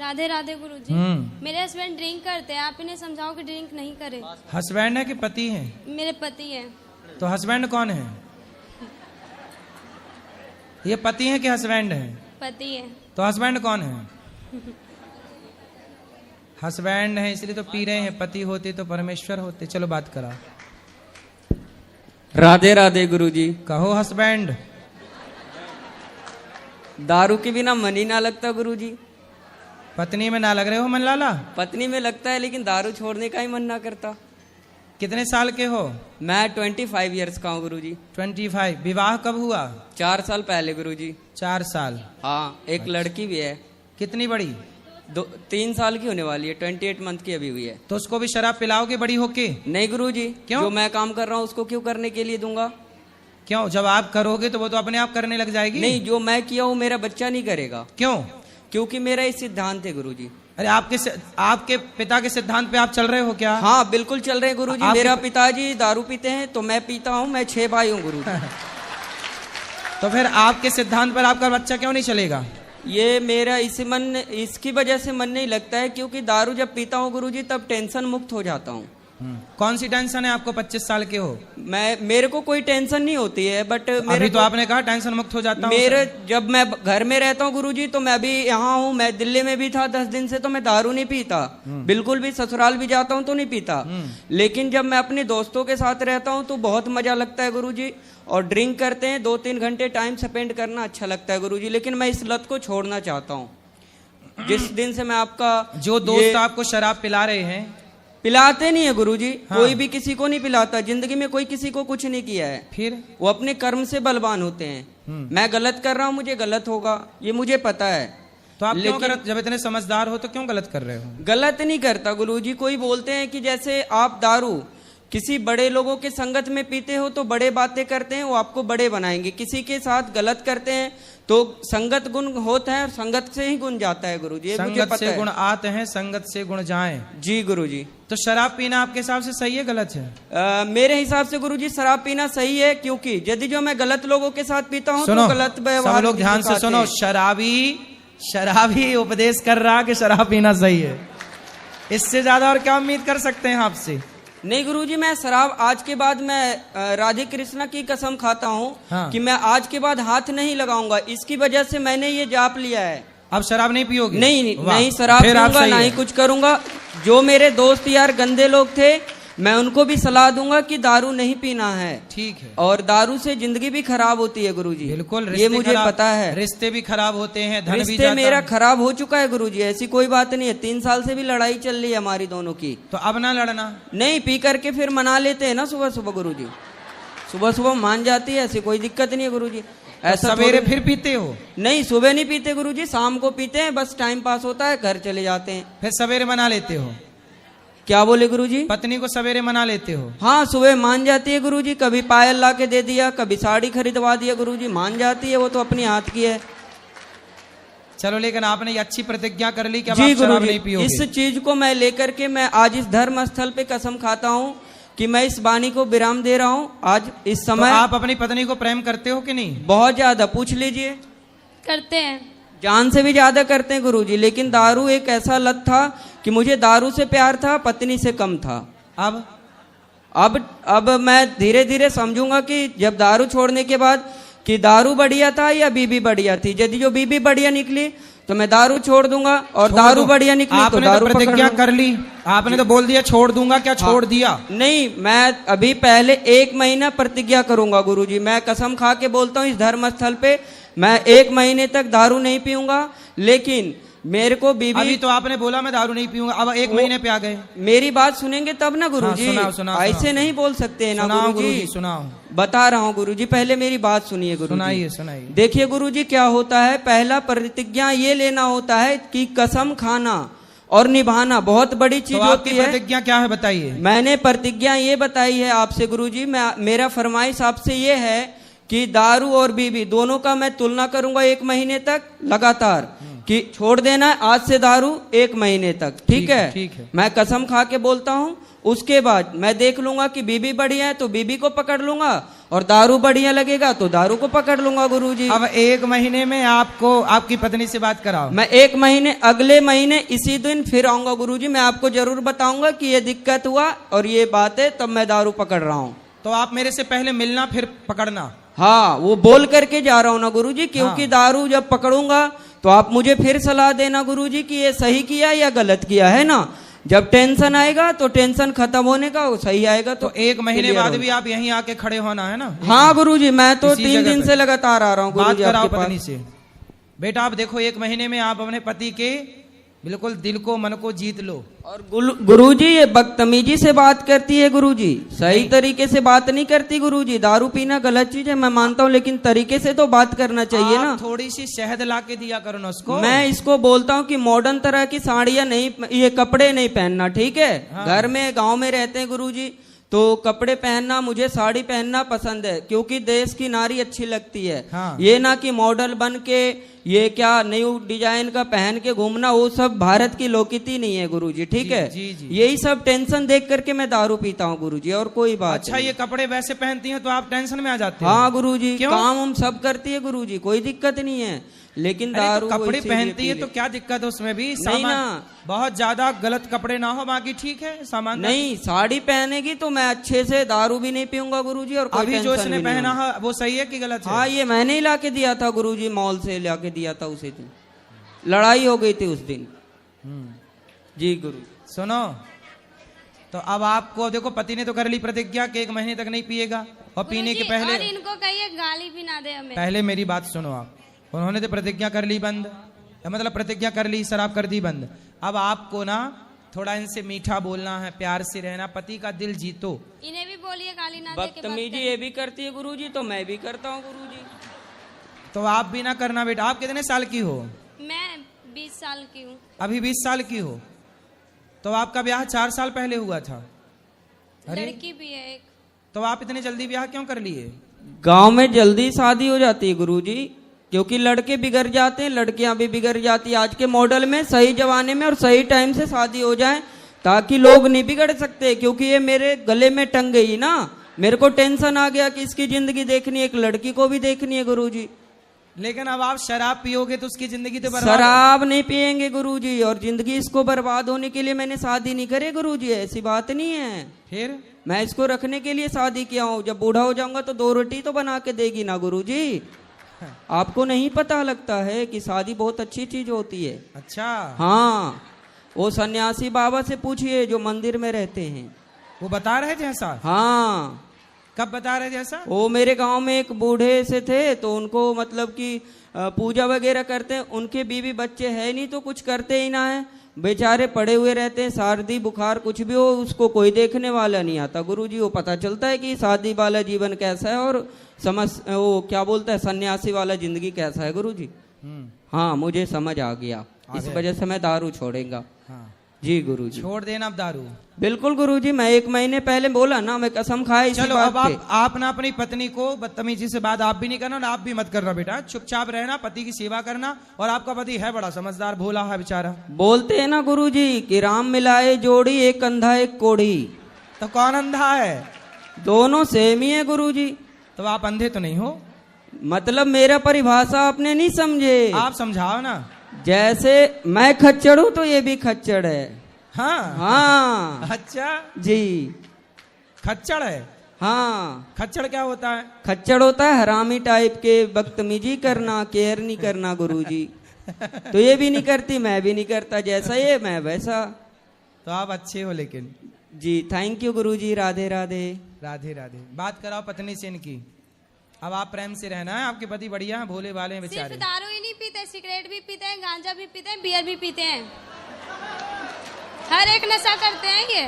राधे राधे गुरुजी। मेरे husband drink करते हैं, आप इन्हें समझाओ कि ड्रिंक नहीं करे। हस्बैंड है कि पति है? मेरे पति है। तो हस्बैंड कौन है? ये पति है कि हस्बैंड है? पति है। तो हस्बैंड कौन है? हस्बैंड है इसलिए तो पी रहे हैं, पति होते तो परमेश्वर होते। चलो बात करा। राधे राधे गुरुजी। कहो हस्बैंड। दारू के बिना मन ही ना लगता गुरुजी। पत्नी में ना लग रहे हो मन लाला? पत्नी में लगता है लेकिन दारू छोड़ने का ही मन ना करता। कितने साल के हो? मैं 25 इयर्स का हूँ गुरुजी। 25। विवाह कब हुआ? 4 साल पहले गुरुजी। 4 साल। हाँ, एक लड़की भी है। कितनी बड़ी? 3 साल की होने वाली है, 28 मंथ की अभी हुई है। तो उसको भी शराब पिलाओगे बड़ी होके? नहीं गुरुजी। क्यों? जो मैं काम कर रहा हूँ उसको क्यों करने के लिए दूंगा? क्यों? जब आप करोगे तो वो तो अपने आप करने लग जाएगी। नहीं, जो मैं किया हूँ मेरा बच्चा नहीं करेगा। क्यों? क्योंकि मेरा ये सिद्धांत है गुरुजी। अरे आपके पिता के सिद्धांत पे आप चल रहे हो क्या? हाँ बिल्कुल चल रहे हैं गुरुजी। मेरा पिताजी दारू पीते हैं तो मैं पीता हूँ। मैं 6 भाई हूँ गुरुजी। तो फिर आपके सिद्धांत पर आपका बच्चा क्यों नहीं चलेगा? ये मेरा इसकी वजह से मन नहीं लगता है, क्योंकि दारू जब पीता हूँ गुरुजी तब टेंशन मुक्त हो जाता हूँ। कौन सी टेंशन है आपको? 25 साल के हो। मेरे को कोई टेंशन नहीं होती है, बट अभी तो आपने कहा टेंशन मुक्त हो जाता हूँ। जब मैं घर में रहता हूँ गुरुजी तो मैं अभी यहाँ हूँ, मैं दिल्ली में भी था 10 दिन से, तो मैं दारू नहीं पीता बिल्कुल भी। ससुराल भी जाता हूँ तो नहीं पीता। लेकिन जब मैं अपने दोस्तों के साथ रहता हूँ तो बहुत मजा लगता है गुरुजी। और ड्रिंक करते हैं, 2-3 घंटे टाइम स्पेंड करना अच्छा लगता है गुरुजी। लेकिन मैं इस लत को छोड़ना चाहता हूँ। जिस दिन से मैं आपका जो दोस्त आपको शराब पिला रहे हैं, पिलाते नहीं है गुरुजी। हाँ। कोई भी किसी को नहीं पिलाता। जिंदगी में कोई किसी को कुछ नहीं किया है। फिर वो अपने कर्म से बलवान होते हैं। मैं गलत कर रहा हूँ, मुझे गलत होगा, ये मुझे पता है। तो आप क्यों गलत? जब इतने समझदार हो तो क्यों गलत कर रहे हो? गलत नहीं करता गुरुजी। कोई बोलते हैं कि जैसे आप दारू किसी बड़े लोगों के संगत में पीते हो तो बड़े बातें करते हैं, वो आपको बड़े बनाएंगे। किसी के साथ गलत करते हैं तो संगत गुण होता है और संगत से ही गुण जाता है गुरुजी। संगत से गुण आते हैं, संगत से गुण जाएं। जी गुरुजी। तो शराब पीना आपके हिसाब से सही है गलत है? मेरे हिसाब से गुरुजी शराब पीना सही है, क्योंकि यदि जो मैं गलत लोगों के साथ पीता हूँ तो गलत व्यवहार। सब लोग ध्यान से सुनो। शराबी उपदेश कर रहा कि शराब पीना सही है। इससे ज्यादा और क्या उम्मीद कर सकते हैं आपसे? नहीं गुरुजी, मैं शराब आज के बाद मैं राधे कृष्णा की कसम खाता हूँ। हाँ। कि मैं आज के बाद हाथ नहीं लगाऊंगा। इसकी वजह से मैंने ये जाप लिया है। अब शराब नहीं पियोगे? नहीं शराब पीऊंगा, ना ही कुछ करूंगा। जो मेरे दोस्त यार गंदे लोग थे मैं उनको भी सलाह दूंगा कि दारू नहीं पीना है। ठीक है। और दारू से जिंदगी भी खराब होती है गुरुजी। बिल्कुल, ये मुझे पता है। रिश्ते भी खराब होते हैं, धन भी रिश्ते जाता मेरा खराब हो चुका है गुरुजी। ऐसी कोई बात नहीं है। 3 साल से भी लड़ाई चल रही है हमारी दोनों की। तो अब ना लड़ना। नहीं, पी करके फिर मना लेते हैं ना सुबह सुबह गुरुजी। सुबह सुबह मान जाती है, ऐसी कोई दिक्कत नहीं है गुरुजी। ऐसा सवेरे फिर पीते हो? नहीं, सुबह नहीं पीते गुरुजी, शाम को पीते हैं। बस टाइम पास होता है, घर चले जाते हैं। फिर सवेरे मना लेते हो? क्या बोले गुरुजी? पत्नी को सवेरे मना लेते हो? हाँ, सुबह मान जाती है गुरुजी। कभी पायल ला के दे दिया, कभी साड़ी खरीदवा दिया गुरुजी। मान जाती है, वो तो अपनी हाथ की है। चलो, लेकिन आपने ये अच्छी प्रतिज्ञा कर ली कि जी शराब नहीं पियोगे। इस चीज को मैं लेकर के मैं आज इस धर्म स्थल पे कसम खाता हूँ कि मैं इस वाणी को विराम दे रहा हूँ आज इस समय। तो आप अपनी पत्नी को प्रेम करते हो कि नहीं? बहुत ज्यादा, पूछ लीजिए। करते हैं, जान से भी ज्यादा करते हैं गुरुजी। लेकिन दारू एक ऐसा लत था कि मुझे दारू से प्यार था, पत्नी से कम था। अब मैं धीरे धीरे समझूंगा कि जब दारू छोड़ने के बाद कि दारू बढ़िया था या बीबी बढ़िया थी। यदि जो बीबी बढ़िया निकली तो मैं दारू छोड़ दूंगा, और दारू बढ़िया निकली तो दारू प्रतिज्ञा कर ली। आपने तो बोल दिया छोड़ दूंगा, क्या छोड़ दिया? नहीं, मैं अभी पहले 1 महीना प्रतिज्ञा करूंगा गुरुजी। मैं कसम खा के बोलता हूँ इस धर्म स्थल पे मैं 1 महीने तक दारू नहीं पीऊंगा। लेकिन मेरे को बीबी, अभी तो आपने बोला मैं दारू नहीं पीऊंगा, अब 1 महीने पे आ गए। मेरी बात सुनेंगे तब ना गुरुजी। हाँ, सुनाओ, ऐसे नहीं बोल सकते हैं ना गुरुजी। सुनाओ, बता रहा हूँ गुरुजी, पहले मेरी बात सुनिए गुरुजी। सुनाइए। देखिए गुरुजी, क्या होता है, पहला प्रतिज्ञा ये लेना होता है कि कसम खाना और निभाना बहुत बड़ी चीज होती है। प्रतिज्ञा क्या है बताइए? मैंने प्रतिज्ञा ये बताई है आपसे गुरुजी। मेरा फरमाइश आपसे ये है कि दारू और बीबी दोनों का मैं तुलना करूंगा 1 महीने तक लगातार, कि छोड़ देना है आज से दारू 1 महीने तक। ठीक है? ठीक है। मैं कसम खा के बोलता हूँ। उसके बाद मैं देख लूंगा कि बीबी बढ़िया है तो बीबी को पकड़ लूंगा, और दारू बढ़िया लगेगा तो दारू को पकड़ लूंगा गुरुजी। अब 1 महीने में आपको आपकी पत्नी से बात कराओ। मैं 1 महीने, अगले महीने इसी दिन फिर आऊंगा गुरुजी। मैं आपको जरूर बताऊंगा कि ये दिक्कत हुआ और ये बात है, तब मैं दारू पकड़ रहा हूँ। तो आप मेरे से पहले मिलना फिर पकड़ना। हाँ, वो बोल करके जा रहा हूँ ना गुरुजी, क्योंकि दारू जब पकड़ूंगा तो आप मुझे फिर सलाह देना गुरुजी कि ये सही किया या गलत किया, है ना। जब टेंशन आएगा तो टेंशन खत्म होने का, वो सही आएगा तो 1 महीने बाद भी आप यहीं आके खड़े होना है ना। हाँ गुरुजी, मैं तो इसी 3 जगह दिन पे। से लगातार आ रहा हूँ बात गुरुजी कराओ आपके पत्नी पास। से। बेटा आप देखो 1 महीने में आप अपने पति के बिल्कुल दिल को मन को जीत लो। और गुरुजी ये बदतमीजी से बात करती है गुरुजी, सही तरीके से बात नहीं करती गुरुजी। दारू पीना गलत चीज है, मैं मानता हूँ, लेकिन तरीके से तो बात करना चाहिए ना। थोड़ी सी शहद ला के दिया करो ना उसको। मैं इसको बोलता हूँ कि मॉडर्न तरह की साड़ियाँ नहीं, ये कपड़े नहीं पहनना, ठीक है। हाँ। घर में गांव में रहते हैं गुरुजी, तो कपड़े पहनना, मुझे साड़ी पहनना पसंद है, क्योंकि देश की नारी अच्छी लगती है। हाँ। ये ना कि मॉडल बन के ये क्या न्यू डिजाइन का पहन के घूमना, वो सब भारत की लोकती नहीं है गुरुजी, ठीक है। जी, जी। यही सब टेंशन देख करके मैं दारू पीता हूँ गुरुजी, और कोई बात अच्छा नहीं। ये कपड़े वैसे पहनती हैं तो आप टेंशन में आ जाते हो। हाँ गुरुजी, क्यों? काम हम सब करती है गुरुजी, कोई दिक्कत नहीं है, लेकिन अरे दारू तो कपड़े इसीलिए पहनती है पी तो ले। क्या दिक्कत है उसमें भी। नहीं ना। बहुत ज्यादा गलत कपड़े ना हो, बाकी ठीक है सामान। नहीं, साड़ी पहनेगी तो मैं अच्छे से दारू भी नहीं पीऊंगा गुरुजी, और कोई अभी जो टेंशन इसने भी नहीं पहना होगी। है वो सही है कि गलत है? हाँ, ये मैंने ही लाके दिया था गुरुजी, मॉल से लाके दिया था उसी दिन। लड़ाई हो गई थी उस दिन। जी गुरु। सुनो, तो अब आपको देखो पति ने तो कर ली प्रतिज्ञा कि 1 महीने तक नहीं पिएगा, और पीने के गुरुजी, पहले और इनको कहिए गाली भी ना दे हमें। पहले मेरी बात सुनो आप। उन्होंने तो प्रतिज्ञा कर ली बंद, मतलब प्रतिज्ञा कर ली, शराब कर दी बंद। अब आपको ना थोड़ा इनसे मीठा बोलना है, प्यार से रहना, पति का दिल जीतो। इन्हें भी बोलिए गाली ना दे के बदतमीजी ये भी करती है गुरुजी, तो मैं भी करता हूँ गुरुजी। तो आप भी ना करना बेटा। आप कितने साल की हो? मैं 20 साल की हूँ। अभी 20 साल की हो, तो आपका ब्याह 4 साल पहले हुआ था। अरे लड़की भी है एक। तो आप इतने जल्दी ब्याह क्यों कर लिए? गांव में जल्दी शादी हो जाती है गुरुजी, क्योंकि लड़के बिगड़ जाते हैं, लड़कियां भी बिगड़ जाती है। आज के मॉडल में सही जमाने में और सही टाइम से शादी हो जाए, ताकि लोग नहीं बिगड़ सकते। क्योंकि ये मेरे गले में टंग गई ना, मेरे को टेंशन आ गया कि इसकी जिंदगी देखनी है, एक लड़की को भी देखनी है गुरुजी। लेकिन अब आप शराब पियोगे तो उसकी जिंदगी तो बर्बाद। शराब नहीं पियेंगे गुरुजी, और जिंदगी इसको बर्बाद होने के लिए मैंने शादी नहीं करे गुरुजी, ऐसी बात नहीं है। फिर मैं इसको रखने के लिए शादी किया हूँ। जब बूढ़ा हो जाऊंगा तो 2 रोटी तो बना के देगी ना गुरुजी। आपको नहीं पता लगता है कि शादी बहुत अच्छी चीज होती है। अच्छा, हाँ, वो सन्यासी बाबा से पूछिए जो मंदिर में रहते हैं, वो बता रहे थे ऐसा? हाँ। कब बता रहे थे ऐसा? वो मेरे गांव में एक बूढ़े से थे, तो उनको मतलब कि पूजा वगैरह करते हैं, उनके बीवी बच्चे है नहीं तो कुछ करते ही ना है, बेचारे पड़े हुए रहते हैं। सर्दी बुखार कुछ भी हो उसको कोई देखने वाला नहीं आता गुरुजी। वो पता चलता है कि शादी वाला जीवन कैसा है और वो क्या बोलता है सन्यासी वाला जिंदगी कैसा है गुरुजी। हाँ, मुझे समझ आ गया, इस वजह से मैं दारू छोड़ेगा। हाँ। जी गुरुजी। छोड़ देना अब दारू। बिल्कुल गुरुजी, मैं 1 महीने पहले बोला ना, मैं कसम खाई इसी चलो बात अब पे। आप ना अपनी पत्नी को बदतमीजी से बात आप भी नहीं करना, आप भी मत करना बेटा। चुपचाप रहना, पति की सेवा करना। और आपका पति है बड़ा समझदार, भोला है बेचारा। बोलते हैं ना गुरुजी कि राम मिलाए जोड़ी, एक अंधा एक कोढ़ी। तो कौन अंधा है? दोनों सेम ही है गुरुजी। तो आप अंधे तो नहीं हो? मतलब मेरा परिभाषा आपने नहीं समझे। आप समझाओ ना। जैसे मैं खच्चर हूं तो ये भी खच्चर है। हाँ हाँ अच्छा, जी, खच्चड़ है। हाँ। खच्चड़ क्या होता है? खच्चर होता है हरामी टाइप के, बदतमीजी करना, केयर नहीं करना गुरुजी। तो ये भी नहीं करती, मैं भी नहीं करता, जैसा ये मैं वैसा। तो आप अच्छे हो लेकिन। जी थैंक यू गुरुजी, राधे राधे। राधे राधे। बात कराओ पत्नी से इनकी। अब आप प्रेम से रहना है, आपके पति बढ़िया हैं, भोले भाले हैं सिर्फ बेचारे। दारू ही नहीं पीते, सिगरेट भी पीते हैं, गांजा भी पीते हैं, बियर भी पीते हैं, हर एक नशा करते हैं ये।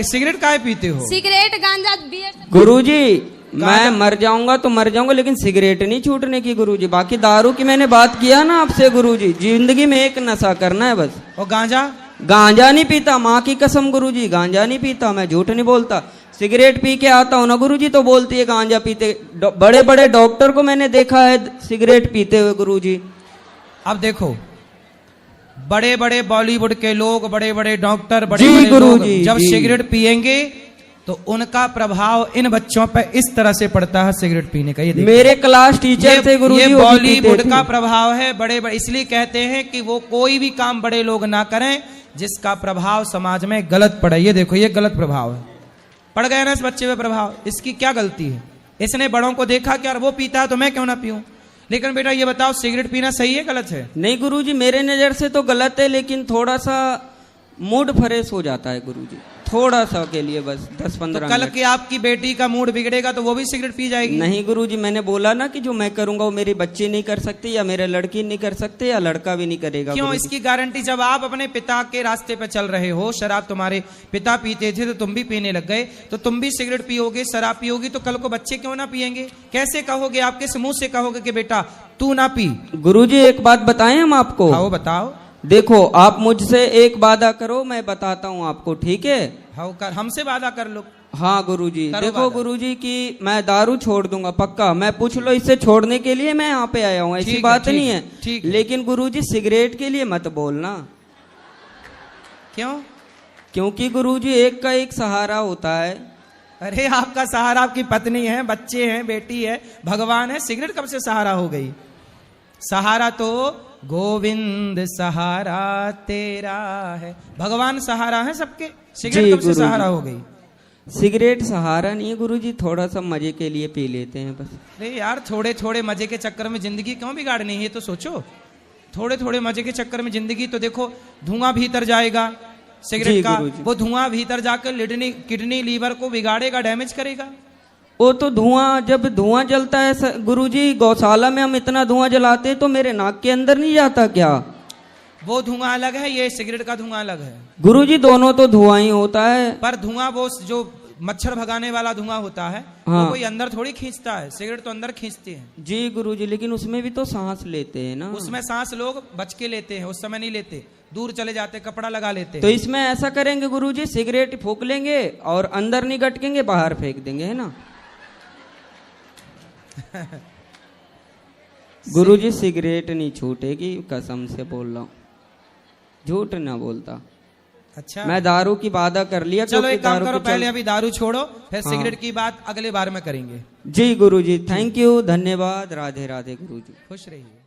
सिगरेट काहे पीते हो? सिगरेट गांजा बियर सब। गुरुजी मैं मर जाऊंगा तो मर जाऊंगा, लेकिन सिगरेट नहीं छूटने की गुरुजी। बाकी दारू की मैंने बात किया ना आपसे गुरुजी, जिंदगी में एक नशा करना है बस। और गांजा? गांजा नहीं पीता, माँ की कसम गुरुजी, गांजा नहीं पीता, मैं झूठ नहीं बोलता। सिगरेट पी के आता हूँ ना गुरुजी तो बोलती है गांजा पीते। बड़े बड़े डॉक्टर को मैंने देखा है सिगरेट पीते हुए गुरुजी। अब देखो, बड़े बड़े बॉलीवुड के लोग, बड़े बड़े डॉक्टर, बड़े जी बड़े लोग गुरुजी, जब जी। सिगरेट पिएंगे तो उनका प्रभाव इन बच्चों पर इस तरह से पड़ता है सिगरेट पीने का। ये देखिए, मेरे क्लास टीचर थे गुरुजी, ये वो भी बॉलीवुड पीते का थे। प्रभाव है। बड़े बड़े इसलिए कहते हैं कि वो कोई भी काम बड़े लोग ना करें जिसका प्रभाव समाज में गलत पड़े। ये देखो, ये गलत प्रभाव है, पड़ गया ना इस बच्चे पे प्रभाव। इसकी क्या गलती है? इसने बड़ों को देखा कि यार वो पीता है तो मैं क्यों ना पीऊं। लेकिन बेटा ये बताओ, सिगरेट पीना सही है गलत है? नहीं गुरुजी, मेरे नजर से तो गलत है, लेकिन थोड़ा सा मूड फ्रेश हो जाता है गुरुजी, थोड़ा सा के लिए, बस 10-15 तो कल मिनट। की आपकी बेटी का मूड बिगड़ेगा तो वो भी सिगरेट पी जाएगी? नहीं गुरुजी, मैंने बोला ना कि जो मैं करूंगा वो मेरी बच्ची नहीं कर सकती, या मेरे लड़की नहीं कर सकते, या लड़का भी नहीं करेगा। क्यों? गुरुजी। इसकी गारंटी, जब आप अपने पिता के रास्ते पे चल रहे हो, शराब तुम्हारे पिता पीते थे तो तुम भी पीने लग गए, तो तुम भी सिगरेट पियोगे, शराब पियोगी, तो कल को बच्चे क्यों ना पियेंगे? कैसे कहोगे? आप किस मुंह से कहोगे कि बेटा तू ना पी? गुरुजी एक बात बताएं हम आपको। हाँ बताओ। देखो, आप मुझसे एक वादा करो, मैं बताता हूँ आपको, ठीक है? हाँ कर, हमसे वादा कर लो। हाँ गुरुजी, करो देखो वादा। गुरुजी कि मैं दारू छोड़ दूंगा पक्का। मैं पूछ लो इससे छोड़ने के लिए मैं यहाँ पे आया हूँ, ऐसी ठीक है, बात ठीक नहीं है, है। ठीक है। लेकिन गुरुजी सिगरेट के लिए मत बोलना, क्यों? क्योंकि गुरुजी एक का एक सहारा होता है। अरे आपका सहारा आपकी पत्नी है, बच्चे हैं, बेटी है, भगवान है। सिगरेट कब से सहारा हो गई? सहारा तो गोविंद सहारा तेरा है, भगवान सहारा है सबके। सिगरेट कब से गुरुजी। सहारा हो गई? सिगरेट सहारा नहीं है गुरुजी, थोड़ा सा मजे के लिए पी लेते हैं बस। अरे यार, थोड़े थोड़े मजे के चक्कर में जिंदगी क्यों बिगाड़नी है, ये तो सोचो। थोड़े थोड़े मजे के चक्कर में जिंदगी, तो देखो धुआं भीतर जाएगा सिगरेट जी का, गुरुजी। वो धुआं भीतर जाकर किडनी लीवर को बिगाड़ेगा, डैमेज करेगा। वो तो धुआं, जब धुआं जलता है गुरुजी, गौशाला में हम इतना धुआं जलाते हैं तो मेरे नाक के अंदर नहीं जाता क्या? वो धुआं अलग है, ये सिगरेट का धुआं अलग है। गुरुजी दोनों तो धुआं ही होता है। पर धुआं वो जो मच्छर भगाने वाला धुआं होता है, हाँ। वो कोई अंदर थोड़ी खींचता है, सिगरेट तो अंदर खींचती है। जी गुरुजी, लेकिन उसमें भी तो सांस लेते हैं ना। उसमें सांस लोग बच के लेते हैं, उस समय नहीं लेते, दूर चले जाते, कपड़ा लगा लेते। तो इसमें ऐसा करेंगे गुरुजी, सिगरेट फूक लेंगे और अंदर नहीं गटकेंगे, बाहर फेंक देंगे, है ना? गुरुजी सिगरेट नहीं छूटेगी, कसम से बोल रहा हूँ, झूठ ना बोलता। अच्छा, मैं दारू की वादा कर लिया। चलो क्योंकि एक काम दारू करो, के पहले अभी दारू छोड़ो, फिर हाँ। सिगरेट की बात अगले बार में करेंगे। जी गुरुजी, थैंक यू, धन्यवाद, राधे राधे गुरुजी। खुश रहिए।